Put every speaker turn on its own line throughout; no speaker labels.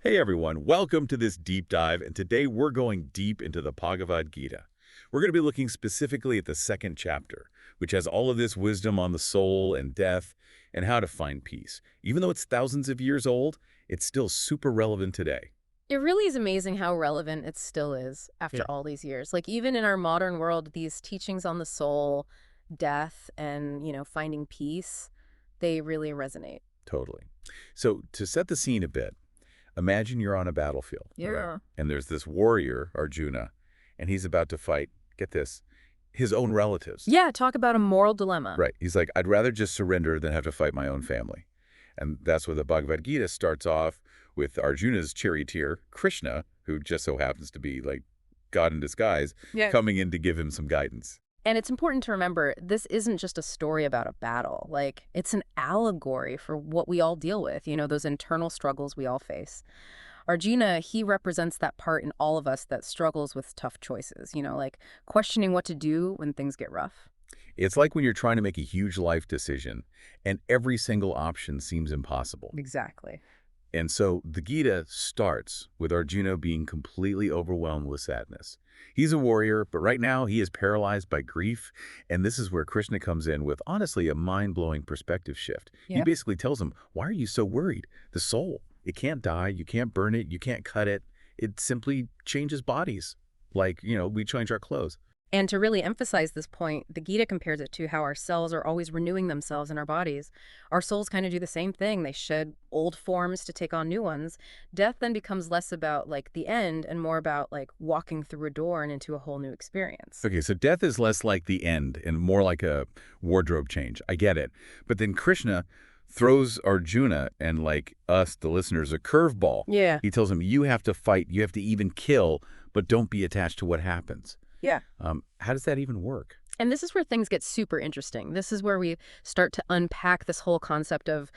Hey everyone, welcome to this deep dive, and today we're going deep into the Bhagavad Gita. We're going to be looking specifically at the second chapter, which has all of this wisdom on the soul and death and how to find peace. Even though it's thousands of years old, it's still super relevant today.
It really is amazing how relevant it still is after
Yeah,
all these years. Like even in our modern world, these teachings on the soul, death, and, finding peace, they really resonate.
totally. So to set the scene a bit, imagine you're on a battlefield, all right?
Yeah.
And there's this warrior, Arjuna, and he's about to fight, get this, his own relatives.
Yeah, talk about a moral dilemma.
Right. He's like, I'd rather just surrender than have to fight my own family. And that's where the Bhagavad Gita starts off with Arjuna's charioteer, Krishna, who just so happens to be like God in disguise,
Yeah.
coming in to give him some guidance.
And it's important to remember, this isn't just a story about a battle. Like, it's an allegory for what we all deal with, those internal struggles we all face. Arjuna, he represents that part in all of us that struggles with tough choices, like questioning what to do when things get rough.
It's like when you're trying to make a huge life decision and every single option seems impossible.
Exactly.
And so the Gita starts with Arjuna being completely overwhelmed with sadness. He's a warrior, but right now he is paralyzed by grief, and this is where Krishna comes in with, honestly, a mind-blowing perspective shift. He
Yeah.
basically tells him, why are you so worried? The soul, it can't die, you can't burn it, you can't cut it. It simply changes bodies, like, we change our clothes.
And to really emphasize this point, the Gita compares it to how our cells are always renewing themselves in our bodies. Our souls kind of do the same thing. They shed old forms to take on new ones. Death then becomes less about like the end and more about like walking through a door and into a whole new experience.
Okay, so death is less like the end and more like a wardrobe change. I get it. But then Krishna throws Arjuna and, like us, the listeners, a curveball.
Yeah.
He tells him, you have to fight, you have to even kill, but don't be attached to what happens.
Yeah.
How does that even work?
And this is where things get super interesting. This is where we start to unpack this whole concept of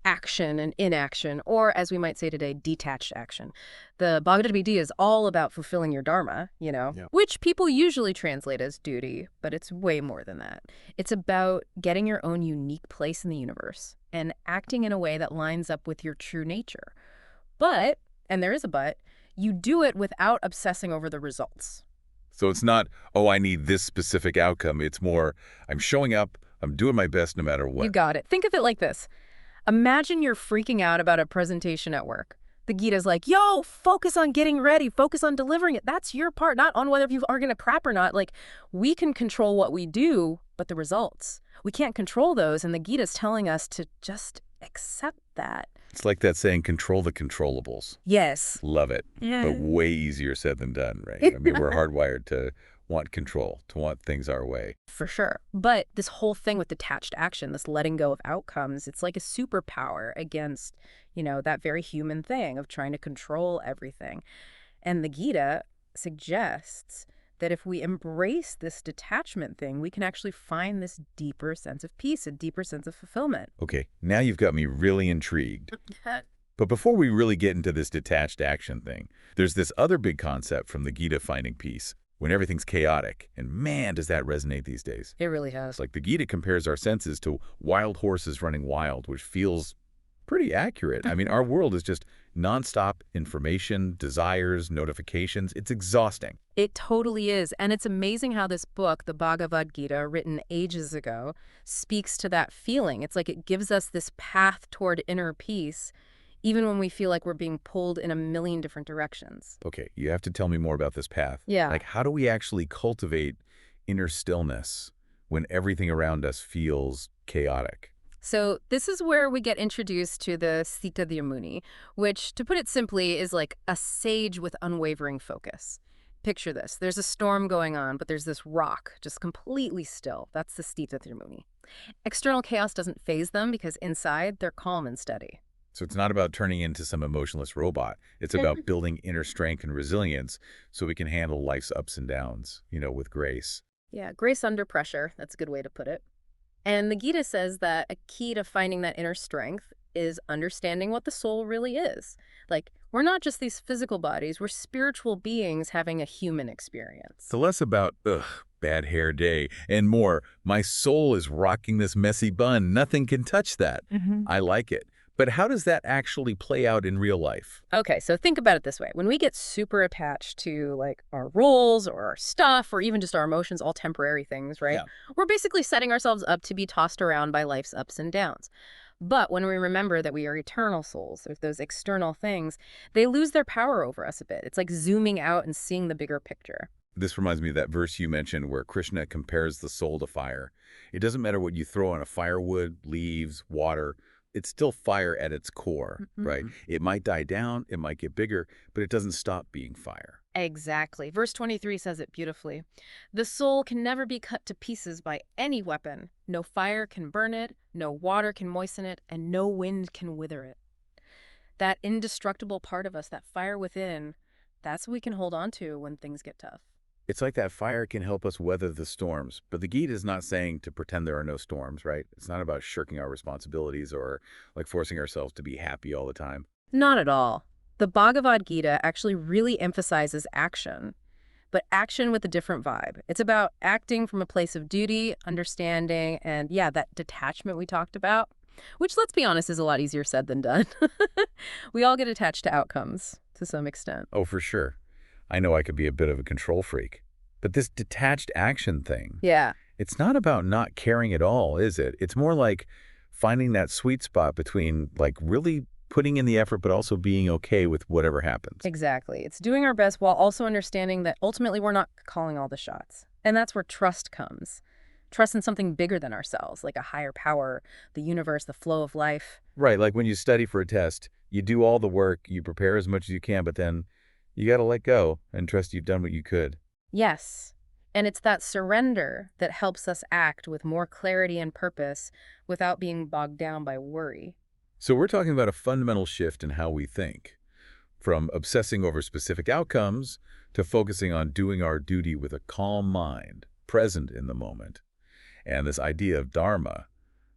action and inaction, or as we might say today, detached action. The Bhagavad Gita is all about fulfilling your dharma,
Yeah.
which people usually translate as duty, but it's way more than that. It's about getting your own unique place in the universe and acting in a way that lines up with your true nature. But, and there is a but, you do it without obsessing over the results.
So it's not, oh, I need this specific outcome. It's more, I'm showing up, I'm doing my best no matter
You
what.
got it. Think of it like this. Imagine you're freaking out about a presentation at work. The Gita's like, yo, focus on getting ready, focus on delivering it. That's your part, not on whether you are going to crap or not. Like, we can control what we do, but the results, we can't control those. And the Gita's telling us to just accept that.
It's like that saying, control the controllables.
Yes.
Love it.
Yeah.
But way easier said than done, right? I mean, we're hardwired to want control, to want things our way.
For sure. But this whole thing with detached action, this letting go of outcomes, it's like a superpower against, that very human thing of trying to control everything. And the Gita suggests that if we embrace this detachment thing, we can actually find this deeper sense of peace, a deeper sense of fulfillment.
Okay, now you've got me really intrigued. But before we really get into this detached action thing, there's this other big concept from the Gita, finding peace, when everything's chaotic. And man, does that resonate these days.
It really has.
It's like the Gita compares our senses to wild horses running wild, which feels pretty accurate. I mean, our world is just nonstop information, desires, notifications. It's exhausting.
It totally is. And it's amazing how this book, the Bhagavad Gita, written ages ago, speaks to that feeling. It's like it gives us this path toward inner peace, even when we feel like we're being pulled in a million different directions.
Okay, you have to tell me more about this path.
Yeah.
Like, how do we actually cultivate inner stillness when everything around us feels chaotic?
So this is where we get introduced to the Sita Muni, which, to put it simply, is like a sage with unwavering focus. Picture this. There's a storm going on, but there's this rock just completely still. That's the Sita Muni. External chaos doesn't faze them because inside they're calm and steady.
So it's not about turning into some emotionless robot. It's about building inner strength and resilience so we can handle life's ups and downs, with grace.
Yeah, grace under pressure. That's a good way to put it. And the Gita says that a key to finding that inner strength is understanding what the soul really is. Like, we're not just these physical bodies, we're spiritual beings having a human experience.
So less about, bad hair day, and more, my soul is rocking this messy bun. Nothing can touch that. I like it. But how does that actually play out in real life?
Okay, so think about it this way. When we get super attached to like our roles or our stuff or even just our emotions, all temporary things, right?
Yeah.
We're basically setting ourselves up to be tossed around by life's ups and downs. But when we remember that we are eternal souls, there's those external things, they lose their power over us a bit. It's like zooming out and seeing the bigger picture.
This reminds me of that verse you mentioned where Krishna compares the soul to fire. It doesn't matter what you throw on a firewood, leaves, water. It's still fire at its core, right?
Mhm.
It might die down, it might get bigger, but it doesn't stop being fire.
Exactly. Verse 23 says it beautifully. The soul can never be cut to pieces by any weapon. No fire can burn it, no water can moisten it, and no wind can wither it. That indestructible part of us, that fire within, that's what we can hold on to when things get tough.
It's like that fire can help us weather the storms, but the Gita is not saying to pretend there are no storms, right? It's not about shirking our responsibilities or like forcing ourselves to be happy all the time.
Not at all. The Bhagavad Gita actually really emphasizes action, but action with a different vibe. It's about acting from a place of duty, understanding, and yeah, that detachment we talked about, which, let's be honest, is a lot easier said than done. We all get attached to outcomes to some extent.
Oh, for sure. I know I could be a bit of a control freak. But this detached action thing,
Yeah.
it's not about not caring at all, is it? It's more like finding that sweet spot between like really putting in the effort, but also being okay with whatever happens.
Exactly. It's doing our best while also understanding that ultimately we're not calling all the shots. And that's where trust comes. Trust in something bigger than ourselves, like a higher power, the universe, the flow of life.
Right, like when you study for a test, you do all the work, you prepare as much as you can, but then you got to let go and trust you've done what you could.
Yes. And it's that surrender that helps us act with more clarity and purpose without being bogged down by worry.
So we're talking about a fundamental shift in how we think, from obsessing over specific outcomes to focusing on doing our duty with a calm mind, present in the moment. And this idea of dharma,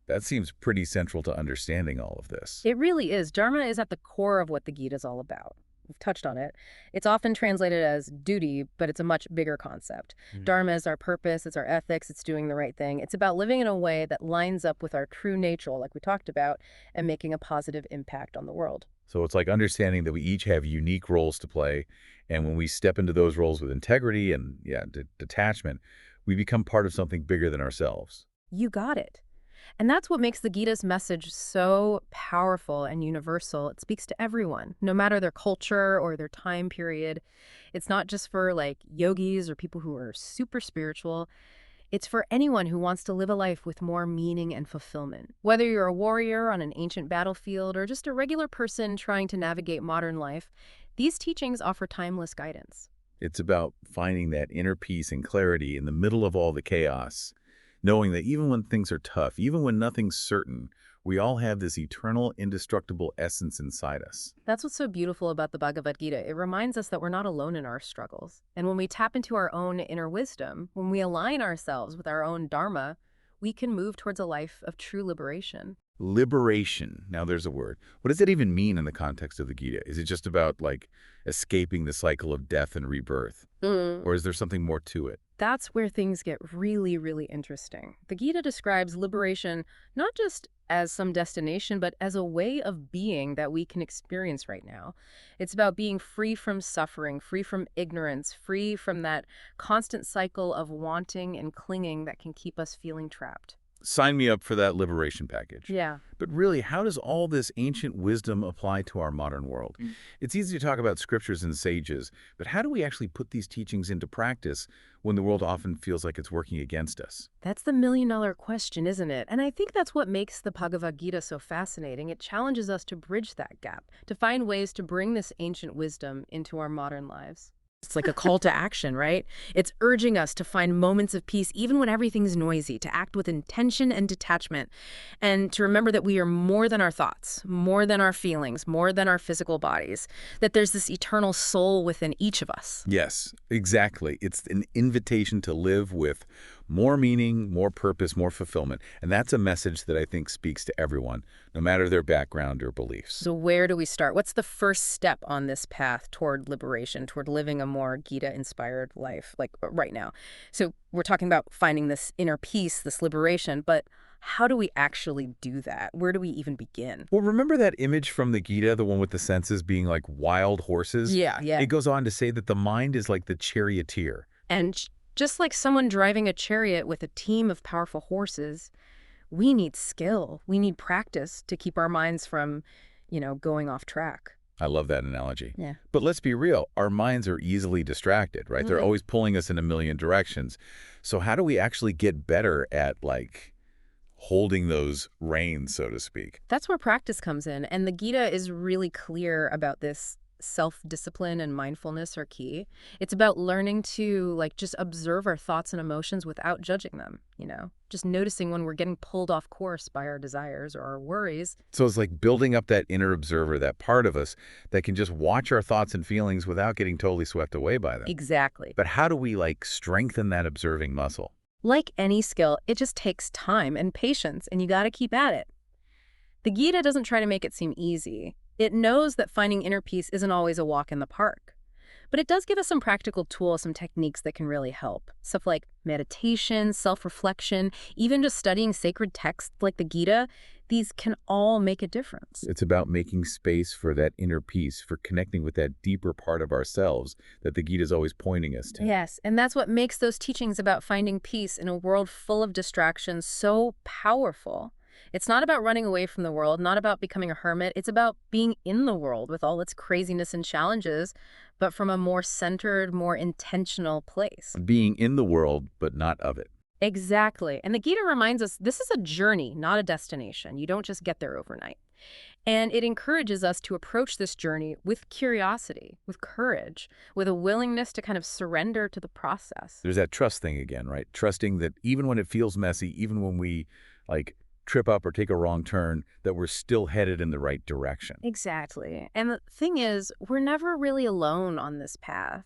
that seems pretty central to understanding all of this.
It really is. Dharma is at the core of what the Gita is all about. We've touched on it. It's often translated as duty, but it's a much bigger concept. Dharma is our purpose, it's our ethics, it's doing the right thing. It's about living in a way that lines up with our true nature, like we talked about, and making a positive impact on the world.
So it's like understanding that we each have unique roles to play, and when we step into those roles with integrity and detachment, we become part of something bigger than ourselves.
You got it. And that's what makes the Gita's message so powerful and universal. It speaks to everyone, no matter their culture or their time period. It's not just for like yogis or people who are super spiritual. It's for anyone who wants to live a life with more meaning and fulfillment. Whether you're a warrior on an ancient battlefield or just a regular person trying to navigate modern life, these teachings offer timeless guidance.
It's about finding that inner peace and clarity in the middle of all the chaos, knowing that even when things are tough, even when nothing's certain, we all have this eternal, indestructible essence inside us.
That's what's so beautiful about the Bhagavad Gita. It reminds us that we're not alone in our struggles. And when we tap into our own inner wisdom, when we align ourselves with our own dharma, we can move towards a life of true liberation.
Liberation. Now there's a word. What does that even mean in the context of the Gita? Is it just about like escaping the cycle of death and rebirth? Or is there something more to it?
That's where things get really, really interesting. The Gita describes liberation not just as some destination, but as a way of being that we can experience right now. It's about being free from suffering, free from ignorance, free from that constant cycle of wanting and clinging that can keep us feeling trapped.
Sign me up for that liberation package.
Yeah.
But really, how does all this ancient wisdom apply to our modern world? It's easy to talk about scriptures and sages, but how do we actually put these teachings into practice when the world often feels like it's working against us?
That's the million-dollar question, isn't it? And I think that's what makes the Bhagavad Gita so fascinating. It challenges us to bridge that gap, to find ways to bring this ancient wisdom into our modern lives. It's like a call to action, right? It's urging us to find moments of peace even when everything's noisy, to act with intention and detachment, and to remember that we are more than our thoughts, more than our feelings, more than our physical bodies, that there's this eternal soul within each of us.
Yes, exactly. It's an invitation to live with more meaning, more purpose, more fulfillment. And that's a message that I think speaks to everyone, no matter their background or beliefs.
So where do we start? What's the first step on this path toward liberation, toward living a more Gita-inspired life, like right now? So we're talking about finding this inner peace, this liberation, but how do we actually do that? Where do we even begin?
Well, remember that image from the Gita, the one with the senses being like wild horses?
Yeah, yeah.
It goes on to say that the mind is like the charioteer.
And just like someone driving a chariot with a team of powerful horses, we need skill. We need practice to keep our minds from, going off track.
I love that analogy.
Yeah.
But let's be real, our minds are easily distracted, right? They're always pulling us in a million directions. So how do we actually get better at, like, holding those reins, so to speak?
That's where practice comes in. And the Gita is really clear about this. Self-discipline and mindfulness are key. It's about learning to just observe our thoughts and emotions without judging them, just noticing when we're getting pulled off course by our desires or our worries.
So it's like building up that inner observer, that part of us that can just watch our thoughts and feelings without getting totally swept away by them.
Exactly.
But how do we strengthen that observing muscle?
Like any skill, it just takes time and patience, and you got to keep at it. The Gita doesn't try to make it seem easy. It knows that finding inner peace isn't always a walk in the park. But it does give us some practical tools, some techniques that can really help. Stuff like meditation, self-reflection, even just studying sacred texts like the Gita, these can all make a difference.
It's about making space for that inner peace, for connecting with that deeper part of ourselves that the Gita is always pointing us to.
Yes, and that's what makes those teachings about finding peace in a world full of distractions so powerful. It's not about running away from the world, not about becoming a hermit. It's about being in the world with all its craziness and challenges, but from a more centered, more intentional place.
Being in the world, but not of it.
Exactly. And the Gita reminds us this is a journey, not a destination. You don't just get there overnight. And it encourages us to approach this journey with curiosity, with courage, with a willingness to kind of surrender to the process.
There's that trust thing again, right? Trusting that even when it feels messy, even when we trip up or take a wrong turn, that we're still headed in the right direction.
Exactly. And the thing is, we're never really alone on this path.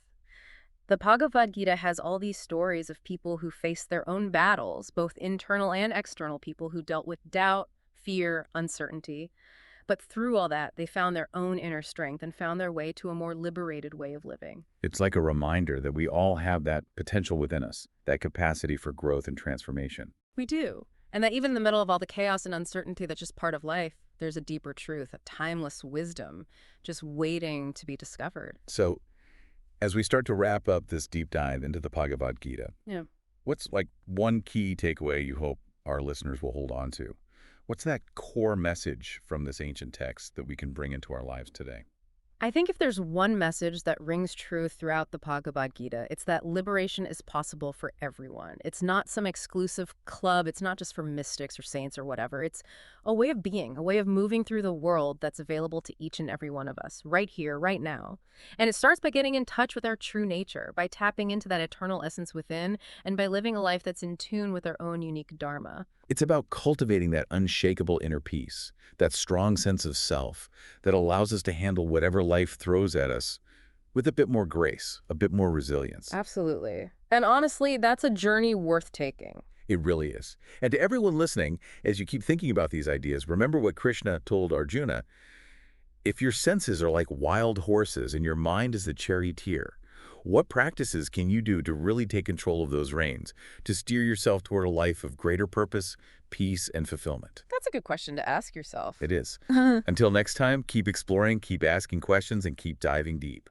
The Bhagavad Gita has all these stories of people who faced their own battles, both internal and external people who dealt with doubt, fear, uncertainty. But through all that, they found their own inner strength and found their way to a more liberated way of living.
It's like a reminder that we all have that potential within us, that capacity for growth and transformation.
We do. And that even in the middle of all the chaos and uncertainty that's just part of life, there's a deeper truth, a timeless wisdom just waiting to be discovered.
So as we start to wrap up this deep dive into the Bhagavad Gita, what's one key takeaway you hope our listeners will hold on to? What's that core message from this ancient text that we can bring into our lives today?
I think if there's one message that rings true throughout the Bhagavad Gita, it's that liberation is possible for everyone. It's not some exclusive club. It's not just for mystics or saints or whatever. It's a way of being, a way of moving through the world that's available to each and every one of us, right here, right now. And it starts by getting in touch with our true nature, by tapping into that eternal essence within, and by living a life that's in tune with our own unique dharma.
It's about cultivating that unshakable inner peace, that strong sense of self that allows us to handle whatever life throws at us with a bit more grace, a bit more resilience.
Absolutely. And honestly, that's a journey worth taking.
It really is. And to everyone listening, as you keep thinking about these ideas, remember what Krishna told Arjuna. If your senses are like wild horses and your mind is the charioteer, what practices can you do to really take control of those reins, to steer yourself toward a life of greater purpose, peace, and fulfillment?
That's a good question to ask yourself.
It is. Until next time, keep exploring, keep asking questions, and keep diving deep.